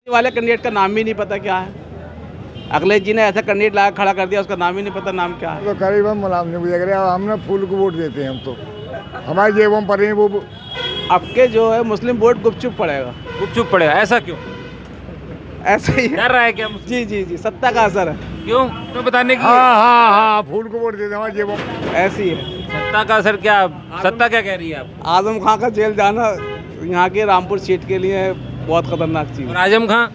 वाले कैंडिडेट का नाम भी नहीं पता क्या है। अखिलेश जी ने ऐसा कैंडिडेट ला खड़ा कर दिया, उसका नाम ही नहीं पता नाम क्या है। तो करीबन मुलायम नहीं बुझे हमने फूल को वोट देते हैं। हम तो हमारे जेबों में पड़े हैं वो। आपके जो है मुस्लिम वोट गुपचुप पड़ेगा। गुपचुप पड़ेगा, ऐसा क्यों? ऐसा ही है। डर रहा है क्या? जी जी जी, सत्ता का असर है। क्यों? तो बताने की हाँ फूल को वोट देते हैं हमारे जेबों में। ऐसी है सत्ता का असर। क्या सत्ता क्या कह रही है आप? आजम खां का जेल जाना यहाँ के रामपुर सीट के लिए बहुत खतरनाक चीज और है। आजम खां?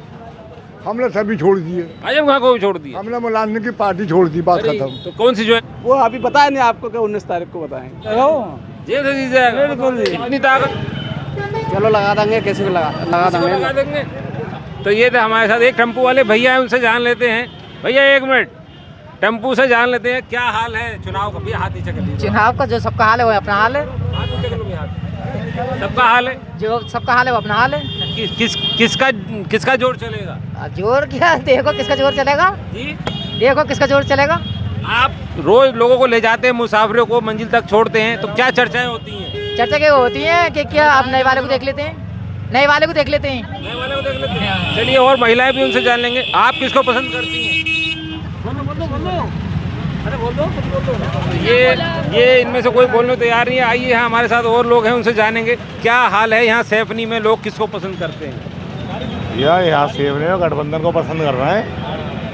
हमने सभी छोड़ दिए। आजम खां को भी छोड़ दिया? हमने मुलायम की पार्टी छोड़ दी, बात अरे, खत्म। तो कौन सी जो है वो अभी पता नहीं आपको, क्या 19 तारीख को बताएंगे। जेल से जीत जाएगा? बिल्कुल। कितनी ताकत? चलो लगा देंगे, कैसे लगा किसको लगा देंगे? तो ये थे हमारे साथ एक टेम्पू वाले भैया है, उनसे जान लेते हैं। भैया एक मिनट, टेम्पू से जान लेते हैं क्या हाल है चुनाव का। भैया हाथ नीचे कर लीजिए। चुनाव का जो सबका हाल है वो अपना हाल है। हाथ नीचे कर लो भैया, हाथ। सबका हाल है, जो सबका हाल है वो अपना हाल है। किसका जोर चलेगा? अब जोर क्या, देखो किसका जोर चलेगा जी, देखो किसका जोर चलेगा। आप रोज लोगों को ले जाते हैं, मुसाफिरों को मंजिल तक छोड़ते हैं, तो क्या चर्चाएं होती हैं? चर्चा क्या होती है कि क्या आप नए वाले को देख लेते हैं, नए वाले को देख लेते हैं। नए वाले को देख लेते हैं। चलिए, और महिलाएं भी उनसे जान लेंगे। आप किसको पसंद करती हैं? बोलो। अरे बोल दो। ये इनमें से कोई बोलने तैयार नहीं है। आइए, यहाँ हमारे साथ और लोग हैं, उनसे जानेंगे क्या हाल है यहाँ सैफनी में, लोग किसको पसंद करते हैं। यहाँ सैफनी गठबंधन को पसंद कर रहे हैं।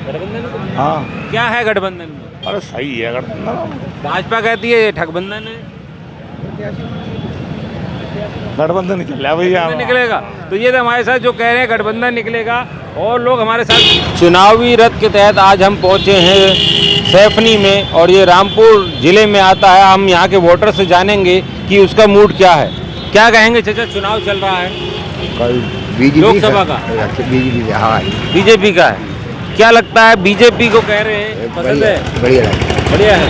गठबंधन? हाँ, क्या है गठबंधन में? अरे सही है गठबंधन। भाजपा कहती है ठगबंधन है। गठबंधन चल रहा है भैया, निकलेगा। तो ये तो हमारे साथ जो कह रहे हैं गठबंधन निकलेगा, और लोग हमारे साथ। चुनावी रथ के तहत आज हम पहुंचे हैं सैफनी में, और ये रामपुर जिले में आता है। हम यहाँ के वोटर से जानेंगे कि उसका मूड क्या है। क्या कहेंगे चाचा? चुनाव चल रहा है लोकसभा का, बीजेपी का है। क्या लगता है, बीजेपी को कह रहे हैं पसंद है? बढ़िया है।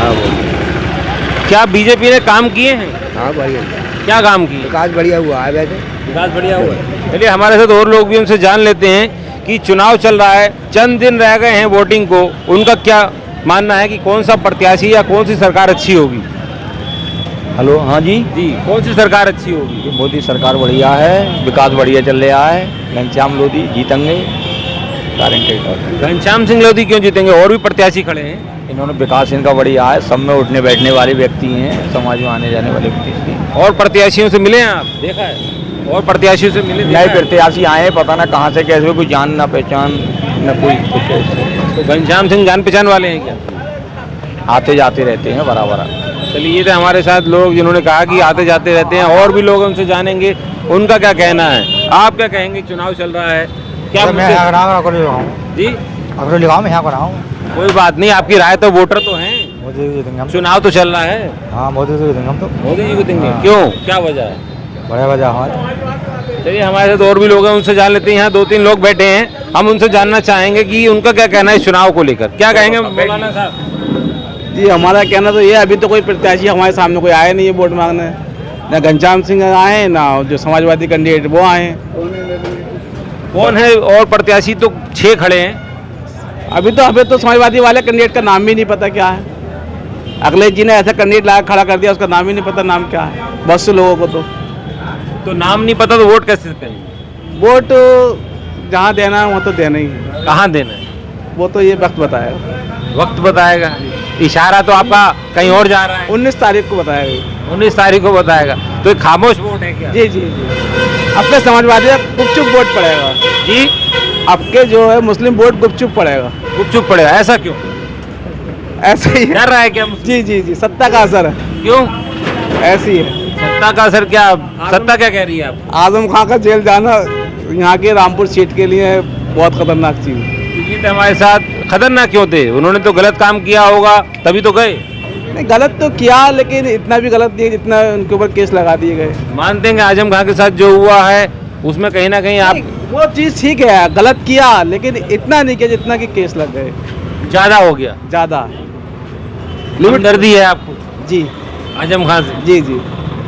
क्या बीजेपी ने काम किए हैं? हाँ बढ़िया, क्या काम किए? विकास बढ़िया हुआ है। वैसे विकास बढ़िया हुआ है। चलिए, हमारे साथ और लोग भी, उनसे जान लेते हैं कि चुनाव चल रहा है, चंद दिन रह गए हैं वोटिंग को, उनका क्या मानना है कि कौन सा प्रत्याशी या कौन सी सरकार अच्छी होगी। हेलो, हाँ जी, कौन सी सरकार अच्छी होगी? मोदी सरकार बढ़िया है, विकास बढ़िया चल रहा है। घनश्याम लोधी जीतेंगे, गारंटेड। घनश्याम सिंह लोधी क्यों जीतेंगे? और भी प्रत्याशी खड़े हैं। इन्होंने विकास इनका बढ़िया है, सब में उठने बैठने वाले व्यक्ति हैं, समाज में आने जाने वाले व्यक्ति। और प्रत्याशियों से मिले हैं आप? देखा है? और प्रत्याशियों से मिले? नए प्रत्याशी आए, पता ना कहाँ से कैसे, कोई जान ना पहचान न कोई कुछ ऐसे। तो घनश्याम सिंह जान पहचान वाले हैं क्या? आते जाते रहते हैं बराबर। चलिए, ये थे हमारे साथ लोग जिन्होंने कहा कि आते जाते रहते हैं। और भी लोग उनसे जानेंगे उनका क्या कहना है। आप क्या कहेंगे? चुनाव चल रहा है, क्या जी? मैं यहाँ पर हूँ। कोई बात नहीं, आपकी राय तो वोटर तो हैं। चुनाव तो चल रहा है। हाँ, मोदी जी देंगे हम तो। मोदी जी को देंगे? क्यों, क्या वजह है? बढ़िया वजह हमारे। चलिए, हमारे साथ और भी लोग हैं, उनसे जान लेते हैं। यहाँ 2-3 लोग बैठे हैं, हम उनसे जानना चाहेंगे कि उनका क्या कहना है चुनाव को लेकर। क्या कहेंगे मौलाना साहब? जी, हमारा कहना तो ये, अभी तो कोई प्रत्याशी हमारे सामने कोई आया नहीं है वोट मांगने। ना घनश्याम सिंह आए, ना जो समाजवादी कैंडिडेट वो आए। कौन है? और प्रत्याशी तो 6 खड़े हैं। अभी तो समाजवादी वाले कैंडिडेट का नाम भी नहीं पता क्या है। अखिलेश जी ने ऐसा कैंडिडेट ला खड़ा कर दिया, उसका नाम ही नहीं पता नाम क्या है बहुत से लोगों को। तो नाम नहीं पता तो वोट कैसे करेंगे? वोट जहाँ देना है वो तो देना ही है। कहाँ देना है वो तो ये वक्त बताएगा। वक्त बताएगा? इशारा तो आपका कहीं और जा रहा है। 19 तारीख को बताएगा। 19 तारीख को बताएगा। तो एक खामोश वोट है क्या? जी जी जी, आपके समाजवादी का गुपचुप वोट पड़ेगा। जी, आपके जो है मुस्लिम वोट गुपचुप पड़ेगा। गुपचुप पड़ेगा, ऐसा क्यों? ऐसे ही है। डर रहा है क्या? जी जी जी, सत्ता का असर है। क्यों? ऐसी है सत्ता का असर। क्या सत्ता क्या कह रही है आप? आजम खां का जेल जाना यहाँ के रामपुर सीट के लिए बहुत खतरनाक चीज है। ये तो हमारे साथ खतरनाक क्यों थे? उन्होंने तो गलत काम किया होगा, तभी तो गए। नहीं, गलत तो किया, लेकिन इतना भी गलत नहीं जितना उनके ऊपर केस लगा दिए गए। मानते हैं आजम खां के साथ जो हुआ है उसमें कहीं ना कहीं आप? वो चीज़ ठीक है, गलत किया, लेकिन इतना नहीं किया जितना कि केस लग गए। ज्यादा हो गया? ज़्यादा हमदर्दी है आपको? जी, आजम खां से? जी जी।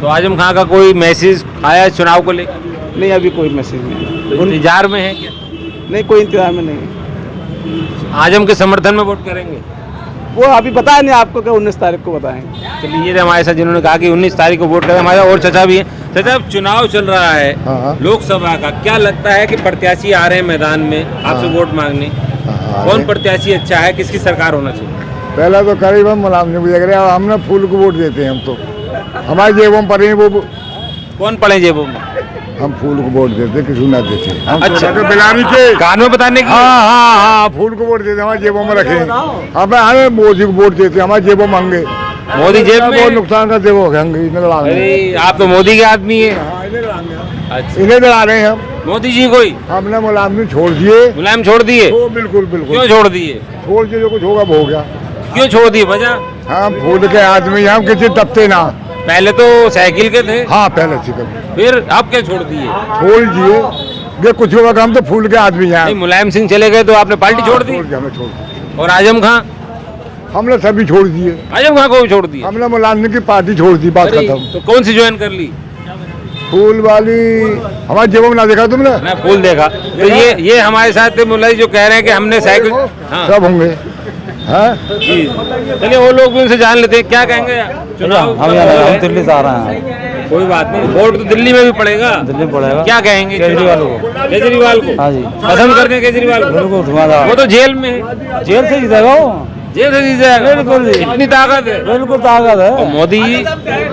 तो आजम खां का कोई मैसेज आया है चुनाव को लेकर? नहीं, अभी कोई मैसेज नहीं। तो इंतजार में है क्या? नहीं, कोई इंतजार में नहीं। आजम के समर्थन में वोट करेंगे? वो अभी बताया नहीं आपको कि 19 तारीख को बताएंगे। चलिए, ये हमारे साथ जिन्होंने कहा कि 19 तारीख को वोट करें, हमारे और चाचा भी हैं। चाचा, अब चुनाव चल रहा है लोकसभा का, क्या लगता है कि प्रत्याशी आ रहे हैं मैदान में आपसे वोट मांगने, कौन प्रत्याशी अच्छा है, किसकी सरकार होना चाहिए? पहला तो करीबन मुलायम नहीं देख रहे, हमने फूल को वोट देते हैं हम तो, हमारे जेबों पर ही वो कौन पड़े जेबों में? हम फूल को वोट देते, किसी ना देते। अच्छा, बिलानी के कान में बताने की। हाँ, फूल को वोट देते, हमारे जेबों में रखे। हमें मोदी को वोट देते, हमारे जेबों मांगे, मोदी जेब में बहुत नुकसान करते वो। अरे आप तो मोदी के आदमी है। अच्छा, इन्हें डरा रहे हैं हम। मोदी जी को ही हमने मुलायम छोड़ दिए। मुलायम छोड़ दिए? बिल्कुल बिल्कुल। क्यों छोड़ दिए? छोड़ दिए, जो कुछ होगा वो हो गया। क्यों छोड़ दिए, वजह? हम फूल के आदमी, हम किसी दबते ना। पहले तो साइकिल के थे। हाँ, पहले थी, फिर अब क्या छोड़ दिए? छोड़ दिए, ये कुछ होगा, हम तो फूल के आदमी हैं। मुलायम सिंह चले गए तो आपने पार्टी छोड़ दी? हमें छोड़ दी। और आजम खां? हमने सभी छोड़ दिए। आजम खां को भी छोड़ दिया? हमने मुलायम की पार्टी छोड़ दी, बात खत्म। तो कौन सी ज्वाइन कर ली? फूल वाली हमारे जेबों में ना देखा तुमने? मैं फूल देखा। तो ये हमारे साथ थे मुल्ला जी जो कह रहे हैं कि हमने साइकिल। हाँ, सब होंगे। हाँ जी, चलिए वो लोग भी उनसे जान लेते हैं, क्या कहेंगे? हम दिल्ली से आ रहे हैं। कोई बात नहीं, वोट तो दिल्ली में भी पड़ेगा। दिल्ली में पड़ेगा। क्या कहेंगे? केजरीवाल को। केजरीवाल को? हाँ जी। पसंद करते हैं केजरीवाल को? बिल्कुल। वो तो जेल में है। जेल से जीतेगा वो। जेल से जीत जाएगा? बिल्कुल। इतनी ताकत है? बिल्कुल ताकत है। और मोदी जी?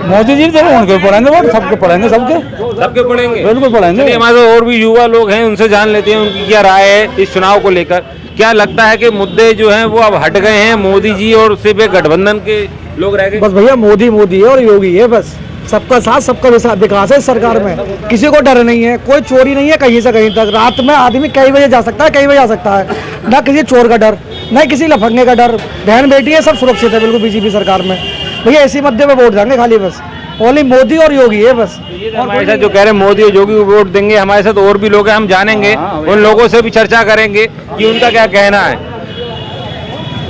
मोदी जी तो उनके पढ़ेंगे वोट, सबके पढ़ेंगे, सबके पड़ेंगे? बिल्कुल पढ़ेंगे। चलिए, हमारे और भी युवा लोग हैं, उनसे जान लेते हैं उनकी क्या राय है इस चुनाव को लेकर। क्या लगता है कि मुद्दे जो हैं वो अब हट गए हैं, मोदी जी और सिर्फ एक गठबंधन के लोग रह गए? बस भैया मोदी मोदी है और योगी है, बस सबका साथ सबका विकास है इस सरकार में। किसी को डर नहीं है, कोई चोरी नहीं है कहीं से कहीं तक। रात में आदमी कई बजे जा सकता है, कई बजे आ सकता है, ना किसी चोर का डर, ना किसी लफंगे का डर। बहन बेटी है, सब सुरक्षित है बिल्कुल बीजेपी सरकार में। भैया इसी मुद्दे पे वोट देंगे खाली, बस ओनली मोदी और योगी है बस। हमारे साथ जो कह रहे हैं मोदी और योगी को वोट देंगे, हमारे साथ और भी लोग हैं, हम जानेंगे, उन लोगों से भी चर्चा करेंगे कि उनका क्या कहना है।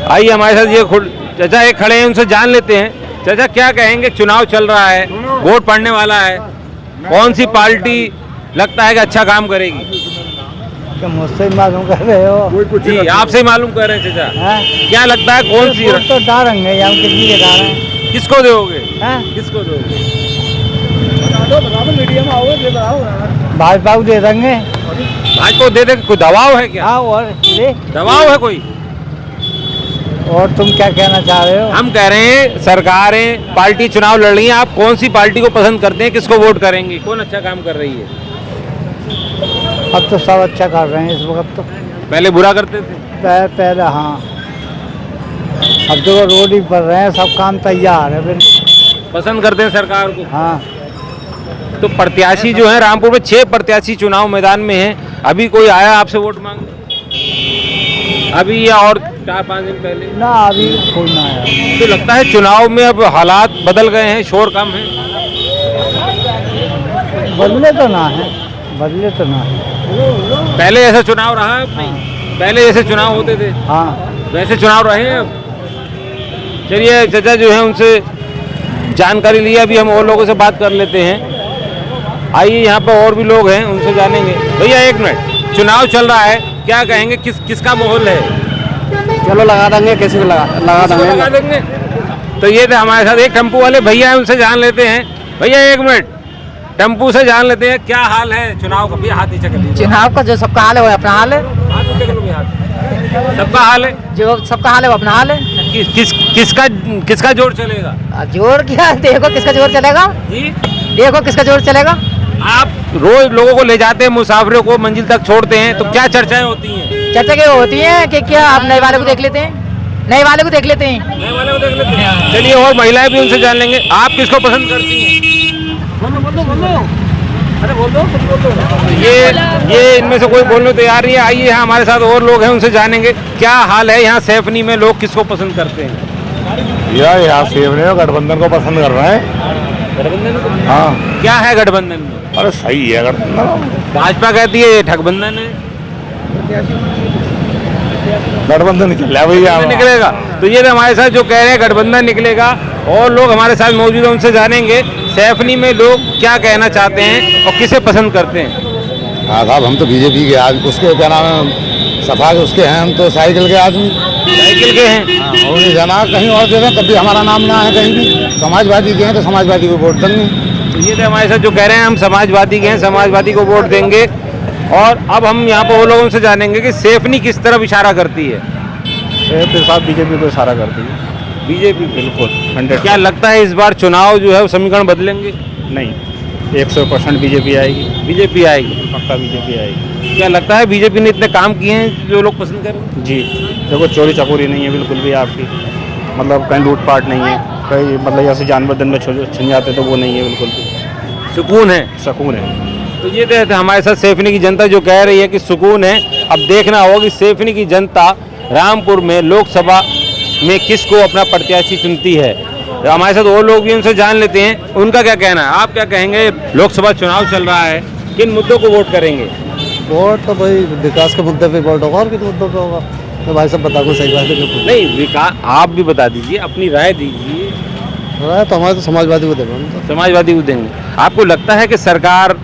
आइए हमारे साथ ये चाचा एक खड़े हैं, उनसे जान लेते हैं। चाचा, क्या कहेंगे? चुनाव चल रहा है, वोट पड़ने वाला है, कौन सी पार्टी लगता है कि अच्छा काम करेगी? मुझसे मालूम कर रहे हो? जी, आपसे ही मालूम कर रहे हैं चाचा। क्या लगता है कौन सी? तो डालेंगे हम, कितनी के डालें? किसको दोगे? किसको दोगे? मीडिया में आओगे, भाजपा को दे देंगे। भाजपा को दे देंगे? कोई दबाव है क्या? हाँ, और दबाव है कोई? और तुम क्या कहना चाह रहे हो? हम कह रहे हैं सरकारें, पार्टी चुनाव लड़ रही है, आप कौन सी पार्टी को पसंद करते हैं, किसको वोट करेंगे, कौन अच्छा काम कर रही है? अब तो सब अच्छा कर रहे हैं इस वक्त तो। पहले बुरा करते थे? पहले हाँ, अब तो रोड ही पर रहे हैं, सब काम तैयार है बिल्कुल। पसंद करते हैं सरकार को? हाँ। तो प्रत्याशी जो है रामपुर में 6 प्रत्याशी चुनाव मैदान में हैं, अभी कोई आया आपसे वोट मांगने? अभी या और 4-5 दिन पहले? ना, अभी कोई ना आया। तो लगता है चुनाव में अब हालात बदल गए हैं, शोर कम है? बदले तो ना है, बदले तो ना है। पहले ऐसा चुनाव रहा है? नहीं, पहले जैसे चुनाव होते थे हाँ, वैसे चुनाव रहे हैं अब? चलिए चाचा जो है उनसे जानकारी लिया, अभी हम और लोगों से बात कर लेते हैं। आइए यहाँ पर और भी लोग हैं, उनसे जानेंगे। भैया एक मिनट, चुनाव चल रहा है, क्या कहेंगे किसका माहौल है? चलो लगा देंगे, किसी को लगा देंगे। तो ये थे हमारे साथ एक टेम्पू वाले भैया हैं, उनसे जान लेते हैं। भैया एक मिनट, टेम्पू से जान लेते हैं क्या हाल है चुनाव का? भैया हाथ नीचे कर लीजिए। चुनाव का जो सबका हाल है वो अपना हाल है। हाथ नीचे कर लो भैया, सबका हाल है, जो सबका हाल है वो अपना हाल है। किसका जोर चलेगा? जोर क्या, देखो किसका जोर चलेगा जी, देखो किसका जोर चलेगा। आप रोज लोगों को ले जाते हैं, मुसाफिरों को मंजिल तक छोड़ते हैं, तो क्या चर्चाएं होती हैं? चर्चा क्या होती है कि क्या आप नए वाले को देख लेते हैं, नए वाले को देख लेते हैं, नए वाले को देख लेते हैं। चलिए और महिलाएं भी उनसे जान लेंगे, आप किसको पसंद करती हैं? अरे बोल दो। ये इनमें से कोई बोलने तैयार नहीं है। आइए यहाँ हमारे साथ और लोग हैं, उनसे जानेंगे क्या हाल है यहाँ सैफनी में, लोग किसको पसंद करते हैं? यहाँ सेवने गठबंधन को पसंद कर रहे हैं। गठबंधन को? हाँ। क्या है गठबंधन में? अरे सही है गठबंधन। भाजपा कहती है ये ठगबंधन है, गठबंधन निकल भैया, निकलेगा। तो ये हमारे साथ जो कह रहे हैं गठबंधन निकलेगा, और लोग हमारे साथ मौजूद हैं, उनसे जानेंगे सैफनी में लोग क्या कहना चाहते हैं और किसे पसंद करते हैं। हाँ साहब, हम तो बीजेपी के आदमी, उसके क्या नाम है, सफा के उसके हैं, हम तो साइकिल के आदमी। साइकिल के हैं। हाँ, और ये जना कहीं और दे दें तब भी हमारा नाम ना है कहीं भी। समाजवादी के हैं तो समाजवादी को वोट देंगे। तो ये तो हमारे साथ जो कह रहे हैं हम समाजवादी के हैं, समाजवादी को वोट देंगे। और अब हम यहाँ पर वो लोगों से जानेंगे कि सेफनी किस तरफ इशारा करती है। फिर साथ बीजेपी को इशारा करती है। बीजेपी बिल्कुल 100। क्या लगता है इस बार चुनाव जो है वो समीकरण बदलेंगे? नहीं, 100% बीजेपी आएगी। बीजेपी आएगी। पक्का बीजेपी आएगी। क्या लगता है बीजेपी ने इतने काम किए हैं जो लोग पसंद करेंगे? जी, देखो चोरी चकोरी नहीं है बिल्कुल भी आपकी, मतलब कहीं लूटपाट नहीं है, कहीं मतलब जैसे जानवर दिन में छिन जाते तो वो नहीं है बिल्कुल भी, सुकून है। सुकून है। तो ये तो हमारे साथ सेफनी की जनता जो कह रही है कि सुकून है। अब देखना होगा कि सेफनी की जनता रामपुर में लोकसभा में किसको अपना प्रत्याशी चुनती है। तो हमारे साथ वो लोग भी उनसे जान लेते हैं उनका क्या कहना है। आप क्या कहेंगे? लोकसभा चुनाव चल रहा है, किन मुद्दों को वोट करेंगे? वोट तो भाई विकास के मुद्दे पे वोट होगा और किस मुद्दों पे होगा तो भाई सब बता को सही बात है। नहीं, विकास आप भी बता दीजिए, अपनी राय दीजिए। तो हमारे तो समाजवादी को देंगे। समाजवादी को देंगे। आपको लगता है कि सरकार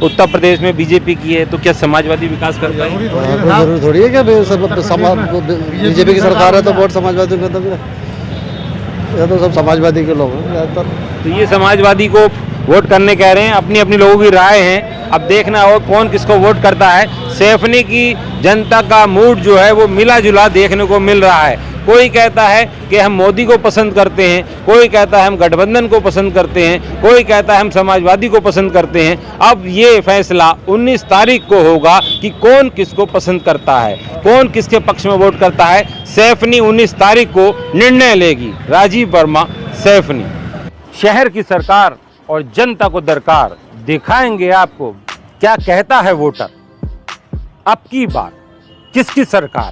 उत्तर प्रदेश में बीजेपी की है तो क्या समाजवादी विकास कर जाएगी? जरूरी थोड़ी है क्या बीजेपी की सरकार है तो वोट समाजवादी को देंगे। ये तो सब समाजवादी के लोग हैं ज़्यादातर। तो ये समाजवादी को वोट करने कह रहे हैं, अपनी अपनी लोगों की राय है। अब देखना हो कौन किसको वोट करता है। सेफनी की जनता का मूड जो है वो मिला जुला देखने को मिल रहा है। कोई कहता है कि हम मोदी को पसंद करते हैं, कोई कहता है हम गठबंधन को पसंद करते हैं, कोई कहता है हम समाजवादी को पसंद करते हैं। अब ये फैसला 19 तारीख को होगा कि कौन किसको पसंद करता है, कौन किसके पक्ष में वोट करता है। सेफनी 19 तारीख को निर्णय लेगी। राजीव वर्मा, सेफनी। शहर की सरकार और जनता को दरकार, दिखाएंगे आपको क्या कहता है वोटर। अब की बार किसकी सरकार।